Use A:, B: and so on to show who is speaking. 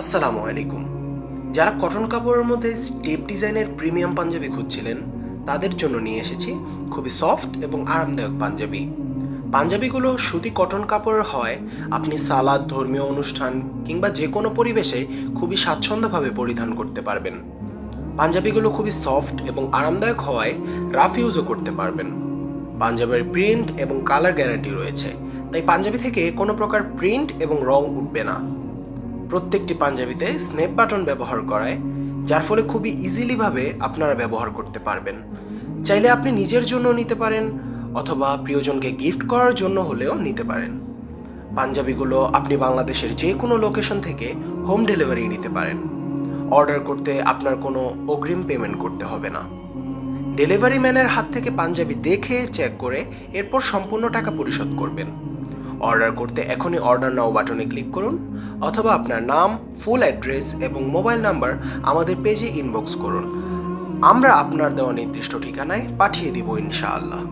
A: আসসালামু আলাইকুম। যারা কটন কাপড়ের মধ্যে স্টেপ ডিজাইনের প্রিমিয়াম পাঞ্জাবি খুঁজছিলেন, তাদের জন্য নিয়ে এসেছি খুবই সফট এবং আরামদায়ক পাঞ্জাবি। পাঞ্জাবিগুলো সুতি কটন কাপড়ের হয়, আপনি সালাদ, ধর্মীয় অনুষ্ঠান কিংবা যে কোনো পরিবেশে খুবই স্বাচ্ছন্দ্যভাবে পরিধান করতে পারবেন। পাঞ্জাবিগুলো খুবই সফট এবং আরামদায়ক হওয়ায় রাফ ইউজও করতে পারবেন। পাঞ্জাবের প্রিন্ট এবং কালার গ্যারান্টি রয়েছে, তাই পাঞ্জাবি থেকে কোনো প্রকার প্রিন্ট এবং রং উঠবে না। প্রত্যেকটি পাঞ্জাবিতে স্ন্যাপ বাটন ব্যবহার করায়, যার ফলে খুবই ইজিলিভাবে আপনারা ব্যবহার করতে পারবেন। চাইলে আপনি নিজের জন্য নিতে পারেন অথবা প্রিয়জনকে গিফট করার জন্য হলেও নিতে পারেন। পাঞ্জাবিগুলো আপনি বাংলাদেশের যে কোনো লোকেশন থেকে হোম ডেলিভারি নিতে পারেন। অর্ডার করতে আপনার কোনো অগ্রিম পেমেন্ট করতে হবে না। ডেলিভারি ম্যানের হাত থেকে পাঞ্জাবি দেখে চেক করে এরপর সম্পূর্ণ টাকা পরিশোধ করবেন। অর্ডার করতে এখনই অর্ডার নাও বাটনে ক্লিক করুন অথবা আপনার নাম, ফুল অ্যাড্রেস এবং মোবাইল নাম্বার আমাদের পেজে ইনবক্স করুন। আমরা আপনার দেওয়া নির্দিষ্ট ঠিকানায় পাঠিয়ে দিব ইনশাআল্লাহ।